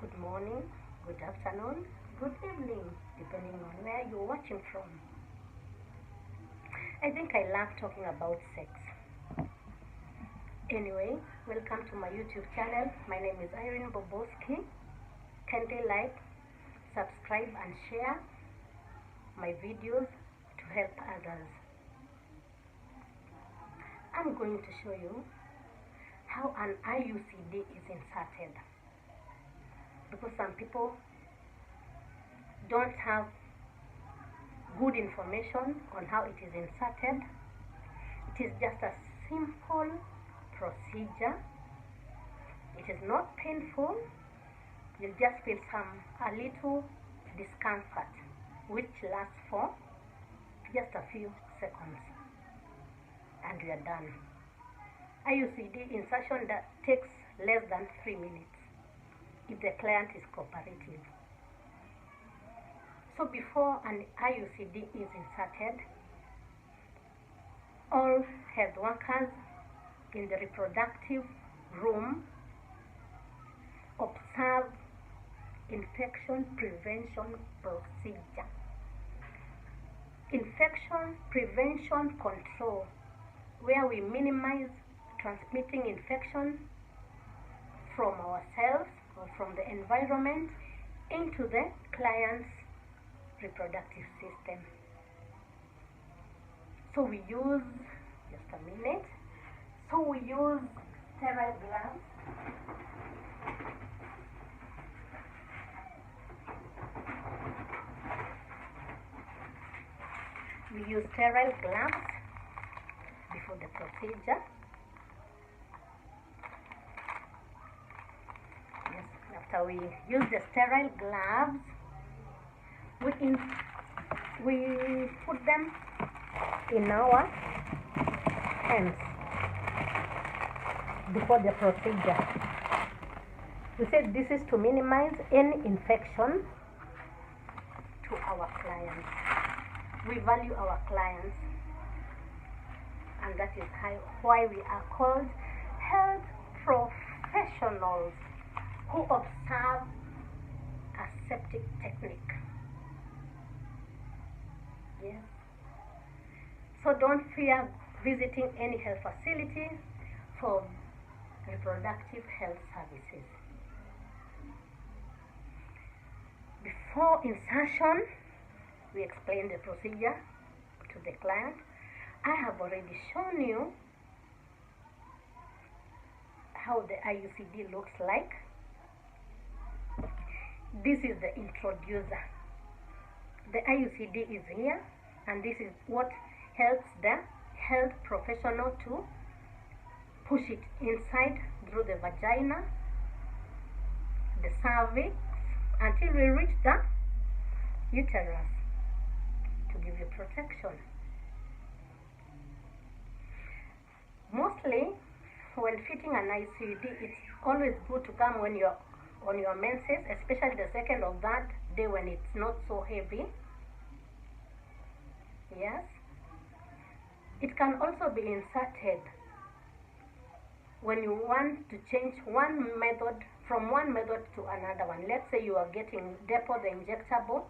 good morning, good afternoon, good evening, depending on where you're watching from. I think I love talking about sex. Anyway, welcome to my YouTube channel. My name is Irene Boboski. Kindly like, subscribe and share my videos to help others. I'm going to show you how an IUCD is inserted, because some people don't have good information on how it is inserted. It is just a simple procedure. It is not painful. You'll just feel a little discomfort, which lasts for just a few seconds, and we are done. IUCD insertion that takes less than 3 minutes if the client is cooperative. So before an IUCD is inserted, all health workers in the reproductive room observe infection prevention procedure. Infection prevention control, where we minimize transmitting infection from ourselves or from the environment into the client's reproductive system. So we use, just a minute, so we use sterile gloves. We use sterile gloves before the procedure. Yes, after we use the sterile gloves, we put them in our hands before the procedure. We said this is to minimize any infection to our clients. We value our clients, and that is why we are called health professionals who observe aseptic technique. Yes. So don't fear visiting any health facility for reproductive health services. Before insertion, we explain the procedure to the client. I have already shown you how the IUCD looks like. This is the introducer. The IUCD is here, and this is what helps the health professional to push it inside through the vagina, the cervix, until we reach the uterus to give you protection. Mostly, when fitting an IUCD, it's always good to come when you're on your menses, especially the second or third day when it's not so heavy. Yes. It can also be inserted when you want to change one method from one method to another one. Let's say you are getting Depo, the injectable,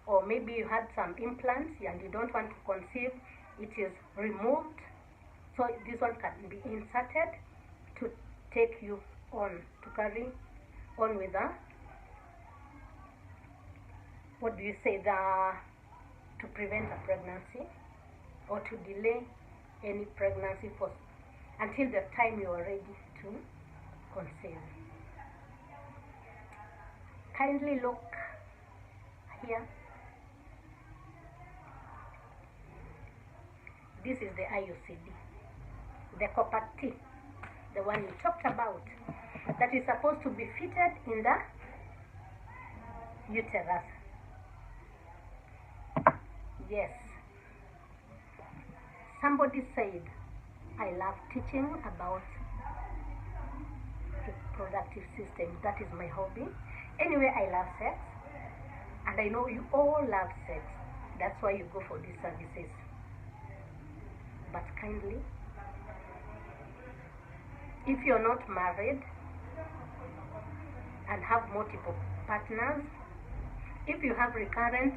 or maybe you had some implants and you don't want to conceive. It is removed. So this one can be inserted to take you on, to carry on with the, to prevent a pregnancy or to delay any pregnancy until the time you are ready to conceive. Kindly look here. This is the IUCD, the copper T, the one we talked about, that is supposed to be fitted in the uterus. Yes. Somebody said, I love teaching about reproductive system. That is my hobby. Anyway, I love sex, and I know you all love sex. That's why you go for these services. But kindly, if you're not married, and have multiple partners, if you have recurrent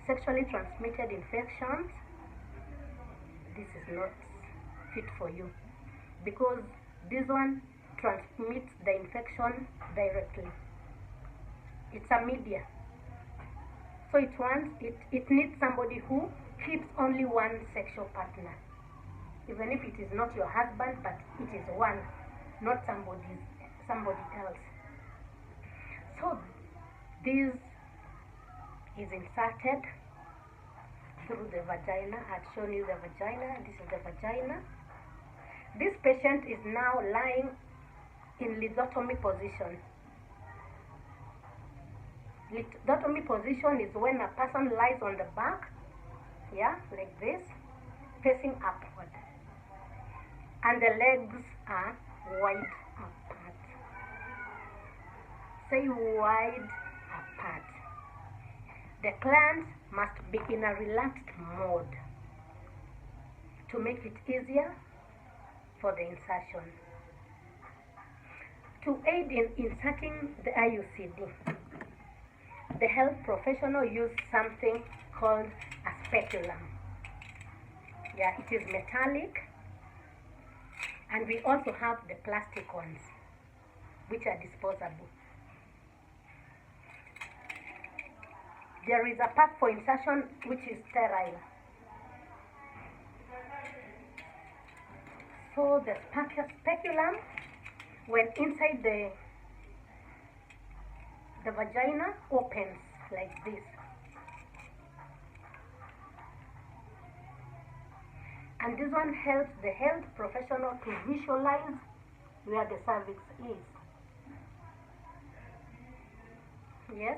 sexually transmitted infections, this is not fit for you, because this one transmits the infection directly. It's a media. So it needs somebody who keeps only one sexual partner. Even if it is not your husband, but it is one, not somebody else. So this is inserted through the vagina. I've shown you the vagina. This is the vagina. This patient is now lying in lithotomy position. Lithotomy position is when a person lies on the back, like this, facing upward, and the legs are wide apart. Say wide apart. The client must be in a relaxed mode to make it easier for the insertion. To aid in inserting the IUCD, the health professional used something called a speculum. It is metallic, and we also have the plastic ones, which are disposable. There is a part for insertion which is sterile. So the speculum, when inside the vagina, opens like this. And this one helps the health professional to visualize where the cervix is. Yes?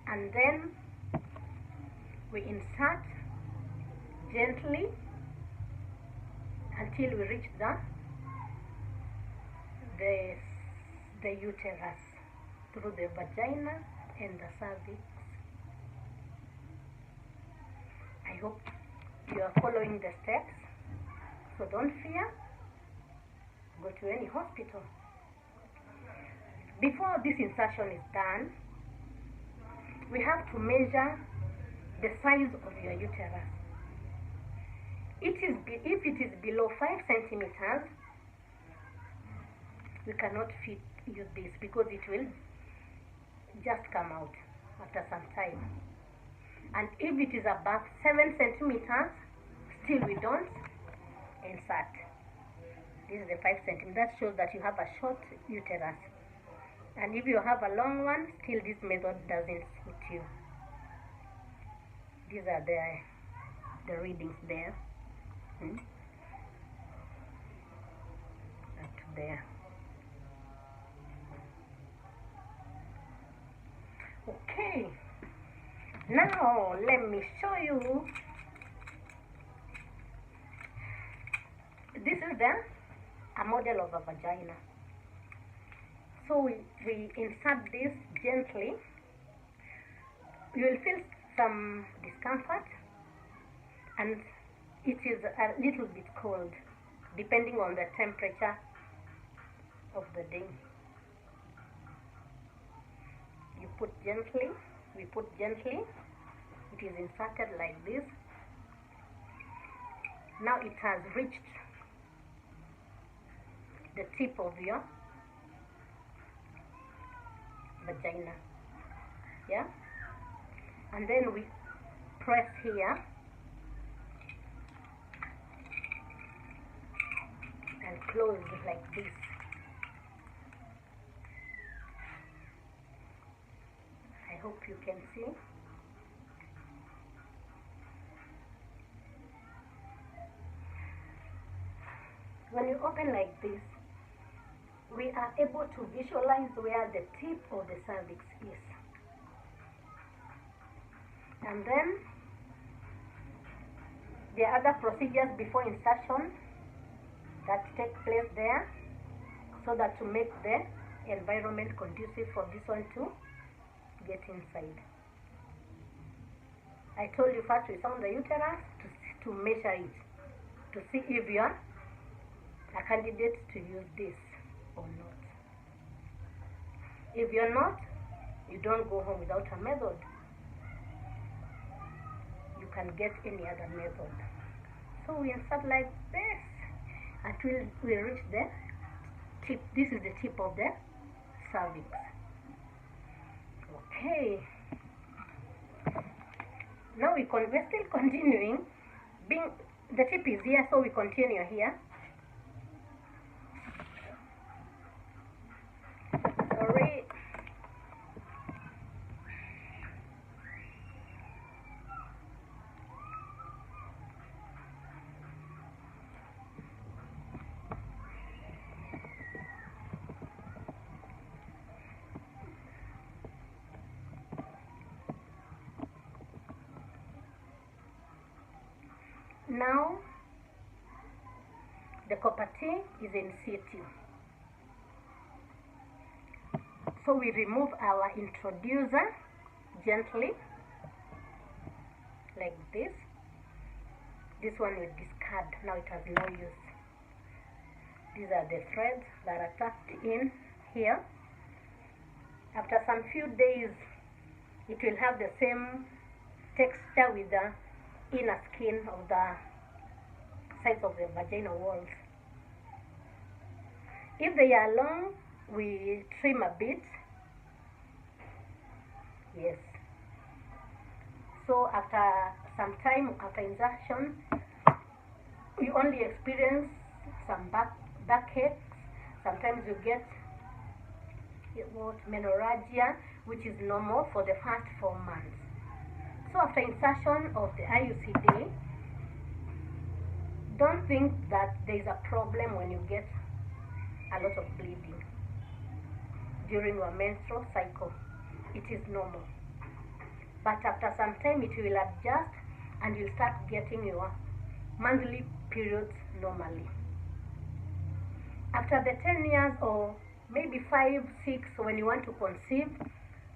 And then we insert gently until we reach the uterus through the vagina and the cervix. I hope you are following the steps, so don't fear. Go to any hospital. Before this insertion is done, we have to measure the size of your uterus. If it is below 5 centimeters, we cannot use this, because it will just come out after some time. And if it is above 7 centimeters, still we don't insert. This is the 5 centimeters. That shows that you have a short uterus. And if you have a long one, still this method doesn't suit you. These are the readings there. Up to there. Okay. Now let me show you. This is a model of a vagina. So we insert this gently. You will feel some discomfort, and it is a little bit cold depending on the temperature of the day. You put gently, we put gently. It is inserted like this. Now it has reached the tip of your vagina, and then we press here and close like this. I hope you can see. When you open like this, we are able to visualize where the tip of the cervix is. And then the other procedures before insertion that take place there, so that to make the environment conducive for this one to get inside. I told you first we found the uterus to measure it, to see if you are a candidate to use this or not. If you're not, you don't go home without a method. You can get any other method. So we insert like this until we reach the tip. This is the tip of the cervix. Okay. Now we're still continuing. The tip is here, so we continue here. Sorry. Now the copper T is in situ. So we remove our introducer gently, like this. This one we discard. Now it has no use. These are the threads that are tucked in here. After some few days, it will have the same texture with the inner skin of the sides of the vaginal walls. If they are long, we trim a bit. Yes. So after some time, after insertion, you only experience some backaches. Sometimes you get menorrhagia, which is normal for the first 4 months. So after insertion of the IUCD, don't think that there is a problem when you get a lot of bleeding during your menstrual cycle. It is normal. But after some time, it will adjust and you'll start getting your monthly periods normally. After the 10 years or maybe 5, 6, when you want to conceive,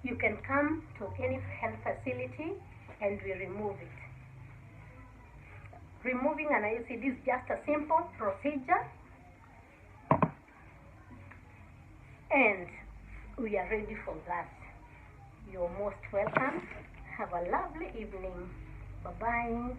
you can come to any health facility and we remove it. Removing an IUCD is just a simple procedure, and we are ready for that. You're most welcome. Have a lovely evening. Bye-bye.